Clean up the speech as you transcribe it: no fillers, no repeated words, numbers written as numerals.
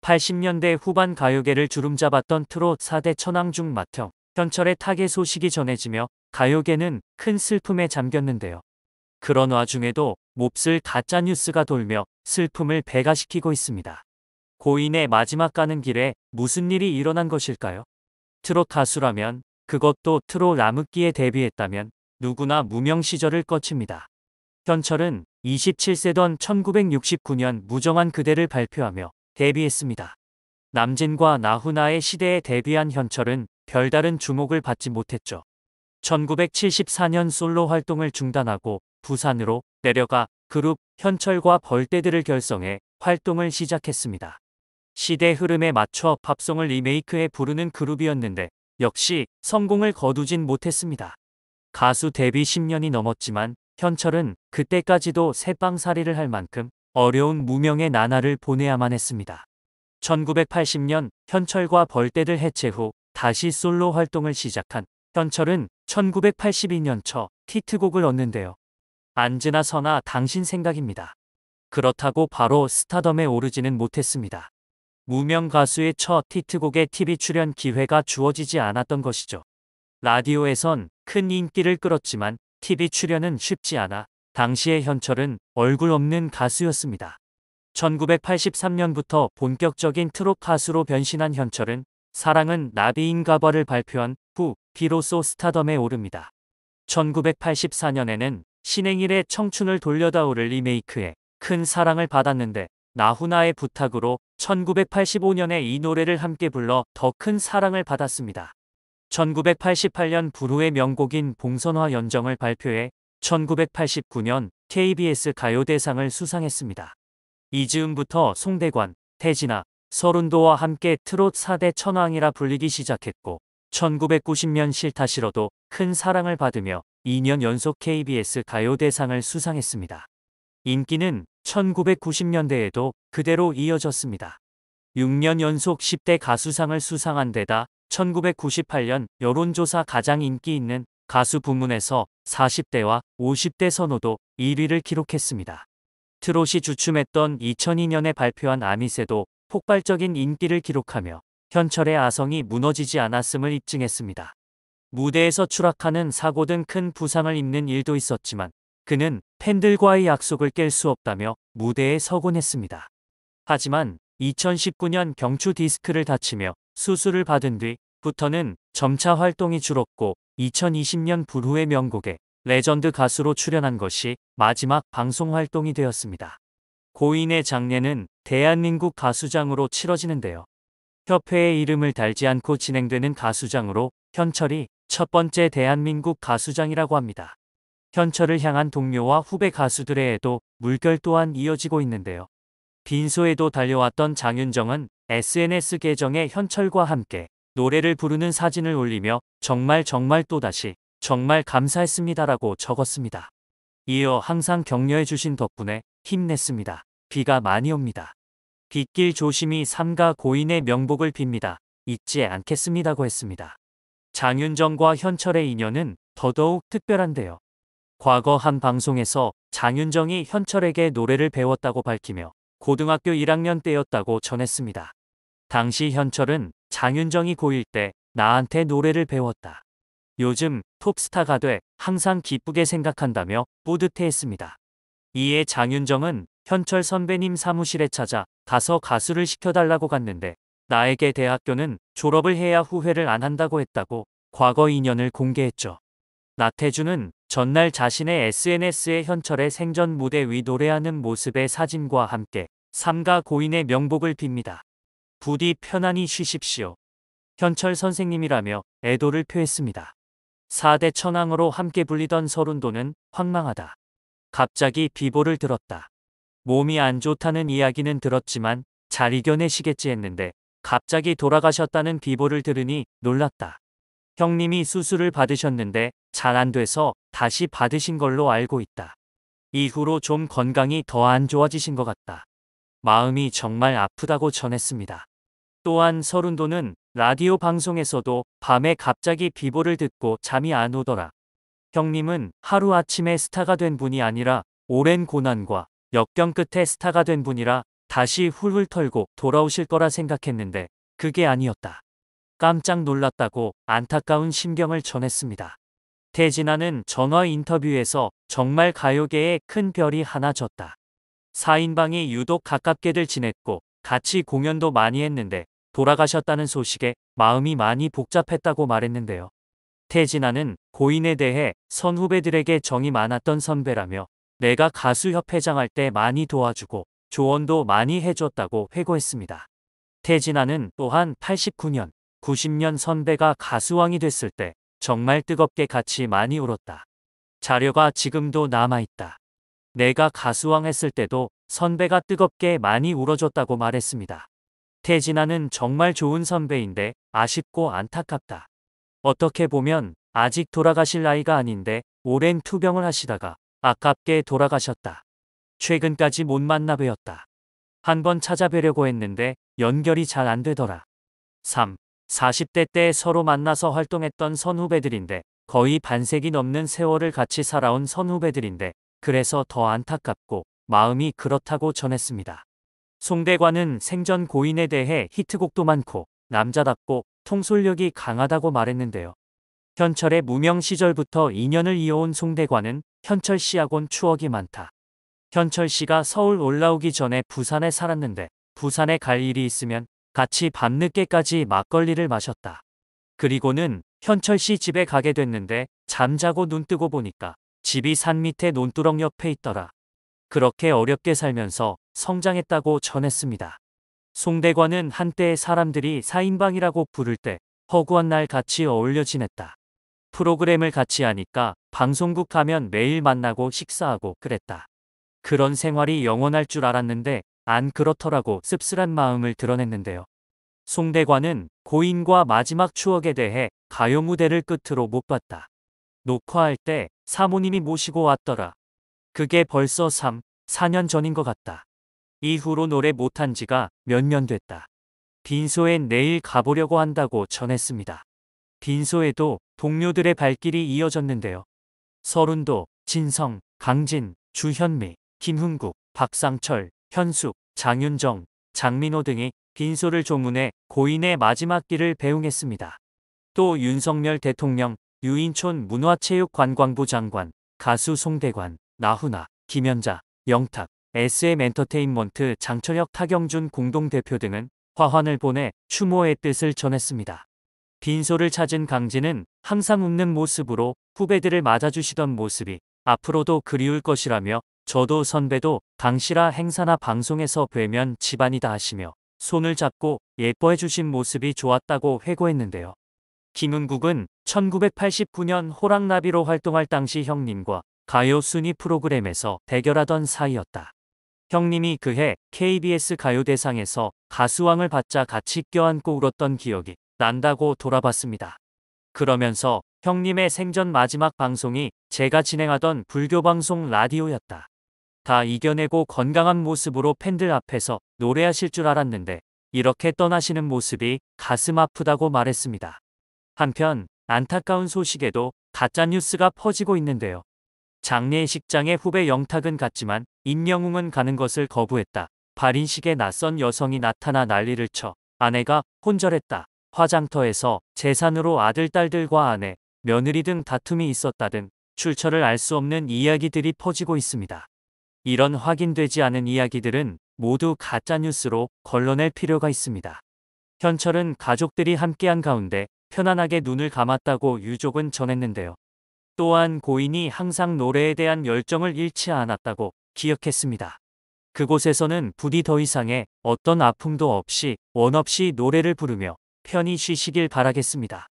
80년대 후반 가요계를 주름잡았던 트롯 4대 천왕 중 맏형 현철의 타계 소식이 전해지며 가요계는 큰 슬픔에 잠겼는데요. 그런 와중에도 몹쓸 가짜뉴스가 돌며 슬픔을 배가시키고 있습니다. 고인의 마지막 가는 길에 무슨 일이 일어난 것일까요? 트롯 가수라면, 그것도 트롯 암흑기에 데뷔했다면 누구나 무명 시절을 거칩니다. 현철은 27세던 1969년 무정한 그대를 발표하며 데뷔했습니다. 남진과 나훈아의 시대에 데뷔한 현철은 별다른 주목을 받지 못했죠. 1974년 솔로 활동을 중단하고 부산으로 내려가 그룹 현철과 벌떼들을 결성해 활동을 시작했습니다. 시대 흐름에 맞춰 팝송을 리메이크해 부르는 그룹이었는데 역시 성공을 거두진 못했습니다. 가수 데뷔 10년이 넘었지만 현철은 그때까지도 새빵살이를 할 만큼 어려운 무명의 나날을 보내야만 했습니다. 1980년 현철과 벌떼들 해체 후 다시 솔로 활동을 시작한 현철은 1982년 첫 히트곡을 얻는데요. 안즈나 서나 당신 생각입니다. 그렇다고 바로 스타덤에 오르지는 못했습니다. 무명 가수의 첫 히트곡에 TV 출연 기회가 주어지지 않았던 것이죠. 라디오에선 큰 인기를 끌었지만 TV 출연은 쉽지 않아 당시의 현철은 얼굴 없는 가수였습니다. 1983년부터 본격적인 트롯 가수로 변신한 현철은 사랑은 나비인가봐를 발표한 후 비로소 스타덤에 오릅니다. 1984년에는 신행일의 청춘을 돌려다오를 리메이크해 큰 사랑을 받았는데 나훈아의 부탁으로 1985년에 이 노래를 함께 불러 더 큰 사랑을 받았습니다. 1988년 불후의 명곡인 봉선화 연정을 발표해 1989년 KBS 가요대상을 수상했습니다. 이즈음부터 송대관, 태진아, 서른도와 함께 트롯 4대 천왕이라 불리기 시작했고 1990년 싫다 싫어도 큰 사랑을 받으며 2년 연속 KBS 가요대상을 수상했습니다. 인기는 1990년대에도 그대로 이어졌습니다. 6년 연속 10대 가수상을 수상한 데다 1998년 여론조사 가장 인기 있는 가수 부문에서 40대와 50대 선호도 1위를 기록했습니다. 트롯이 주춤했던 2002년에 발표한 아미새도 폭발적인 인기를 기록하며 현철의 아성이 무너지지 않았음을 입증했습니다. 무대에서 추락하는 사고 등 큰 부상을 입는 일도 있었지만 그는 팬들과의 약속을 깰 수 없다며 무대에 서곤 했습니다. 하지만 2019년 경추 디스크를 다치며 수술을 받은 뒤부터는 점차 활동이 줄었고 2020년 불후의 명곡에 레전드 가수로 출연한 것이 마지막 방송 활동이 되었습니다. 고인의 장례는 대한민국 가수장으로 치러지는데요. 협회의 이름을 달지 않고 진행되는 가수장으로 현철이 첫 번째 대한민국 가수장이라고 합니다. 현철을 향한 동료와 후배 가수들의 애도 물결 또한 이어지고 있는데요. 빈소에도 달려왔던 장윤정은 SNS 계정에 현철과 함께 노래를 부르는 사진을 올리며 정말 또다시 정말 감사했습니다라고 적었습니다. 이어 항상 격려해 주신 덕분에 힘냈습니다. 비가 많이 옵니다. 빗길 조심히 삼가 고인의 명복을 빕니다. 잊지 않겠습니다고 했습니다. 장윤정과 현철의 인연은 더더욱 특별한데요. 과거 한 방송에서 장윤정이 현철에게 노래를 배웠다고 밝히며 고등학교 1학년 때였다고 전했습니다. 당시 현철은 장윤정이 고1 때 나한테 노래를 배웠다. 요즘 톱스타가 돼 항상 기쁘게 생각한다며 뿌듯해했습니다. 이에 장윤정은 현철 선배님 사무실에 찾아 가서 가수를 시켜달라고 갔는데 나에게 대학교는 졸업을 해야 후회를 안 한다고 했다고 과거 인연을 공개했죠. 나태주는 전날 자신의 SNS에 현철의 생전 무대 위 노래하는 모습의 사진과 함께 삼가 고인의 명복을 빕니다. 부디 편안히 쉬십시오. 현철 선생님이라며 애도를 표했습니다. 4대 천왕으로 함께 불리던 서른도는 황망하다. 갑자기 비보를 들었다. 몸이 안 좋다는 이야기는 들었지만 잘 이겨내시겠지 했는데 갑자기 돌아가셨다는 비보를 들으니 놀랐다. 형님이 수술을 받으셨는데 잘 안 돼서 다시 받으신 걸로 알고 있다. 이후로 좀 건강이 더 안 좋아지신 것 같다. 마음이 정말 아프다고 전했습니다. 또한 서른도는 라디오 방송에서도 밤에 갑자기 비보를 듣고 잠이 안 오더라. 형님은 하루아침에 스타가 된 분이 아니라 오랜 고난과 역경 끝에 스타가 된 분이라 다시 훌훌 털고 돌아오실 거라 생각했는데 그게 아니었다. 깜짝 놀랐다고 안타까운 심경을 전했습니다. 태진아는 전화 인터뷰에서 정말 가요계에 큰 별이 하나 졌다. 4인방이 유독 가깝게들 지냈고 같이 공연도 많이 했는데 돌아가셨다는 소식에 마음이 많이 복잡했다고 말했는데요. 태진아는 고인에 대해 선후배들에게 정이 많았던 선배라며 내가 가수협회장 할 때 많이 도와주고 조언도 많이 해줬다고 회고했습니다. 태진아는 또한 89년, 90년 선배가 가수왕이 됐을 때 정말 뜨겁게 같이 많이 울었다. 자료가 지금도 남아있다. 내가 가수왕 했을 때도 선배가 뜨겁게 많이 울어줬다고 말했습니다. 태진아는 정말 좋은 선배인데 아쉽고 안타깝다. 어떻게 보면 아직 돌아가실 나이가 아닌데 오랜 투병을 하시다가 아깝게 돌아가셨다. 최근까지 못 만나 뵈었다. 한번 찾아뵈려고 했는데 연결이 잘 안 되더라. 3. 40대 때 서로 만나서 활동했던 선후배들인데 거의 반세기 넘는 세월을 같이 살아온 선후배들인데 그래서 더 안타깝고 마음이 그렇다고 전했습니다. 송대관은 생전 고인에 대해 히트곡도 많고 남자답고 통솔력이 강하다고 말했는데요. 현철의 무명 시절부터 인연을 이어온 송대관은 현철 씨하고는 추억이 많다. 현철 씨가 서울 올라오기 전에 부산에 살았는데 부산에 갈 일이 있으면 같이 밤늦게까지 막걸리를 마셨다. 그리고는 현철 씨 집에 가게 됐는데 잠자고 눈 뜨고 보니까 집이 산 밑에 논두렁 옆에 있더라. 그렇게 어렵게 살면서 성장했다고 전했습니다. 송대관은 한때 사람들이 4인방이라고 부를 때 허구한 날 같이 어울려 지냈다. 프로그램을 같이 하니까 방송국 가면 매일 만나고 식사하고 그랬다. 그런 생활이 영원할 줄 알았는데 안 그렇더라고 씁쓸한 마음을 드러냈는데요. 송대관은 고인과 마지막 추억에 대해 가요 무대를 끝으로 못 봤다. 녹화할 때 사모님이 모시고 왔더라. 그게 벌써 3, 4년 전인 것 같다. 이후로 노래 못한 지가 몇 년 됐다. 빈소엔 내일 가보려고 한다고 전했습니다. 빈소에도 동료들의 발길이 이어졌는데요. 서른도, 진성, 강진, 주현미, 김흥국, 박상철, 현숙, 장윤정, 장민호 등이 빈소를 조문해 고인의 마지막 길을 배웅했습니다. 또 윤석열 대통령, 유인촌 문화체육관광부 장관, 가수 송대관, 나훈아, 김연자, 영탁, SM엔터테인먼트 장철혁 타경준 공동대표 등은 화환을 보내 추모의 뜻을 전했습니다. 빈소를 찾은 강진은 항상 웃는 모습으로 후배들을 맞아주시던 모습이 앞으로도 그리울 것이라며 저도 선배도 당시라 행사나 방송에서 뵈면 집안이다 하시며 손을 잡고 예뻐해 주신 모습이 좋았다고 회고했는데요. 김은국은 1989년 호랑나비로 활동할 당시 형님과 가요 순위 프로그램에서 대결하던 사이였다. 형님이 그해 KBS 가요대상에서 가수왕을 받자 같이 껴안고 울었던 기억이 난다고 돌아봤습니다. 그러면서 형님의 생전 마지막 방송이 제가 진행하던 불교방송 라디오였다. 다 이겨내고 건강한 모습으로 팬들 앞에서 노래하실 줄 알았는데 이렇게 떠나시는 모습이 가슴 아프다고 말했습니다. 한편 안타까운 소식에도 가짜뉴스가 퍼지고 있는데요. 장례식장에 후배 영탁은 갔지만 임영웅은 가는 것을 거부했다. 발인식에 낯선 여성이 나타나 난리를 쳐 아내가 혼절했다. 화장터에서 재산으로 아들, 딸들과 아내, 며느리 등 다툼이 있었다 등 출처를 알 수 없는 이야기들이 퍼지고 있습니다. 이런 확인되지 않은 이야기들은 모두 가짜뉴스로 걸러낼 필요가 있습니다. 현철은 가족들이 함께한 가운데 편안하게 눈을 감았다고 유족은 전했는데요. 또한 고인이 항상 노래에 대한 열정을 잃지 않았다고 기억했습니다. 그곳에서는 부디 더 이상의 어떤 아픔도 없이 원 없이 노래를 부르며 편히 쉬시길 바라겠습니다.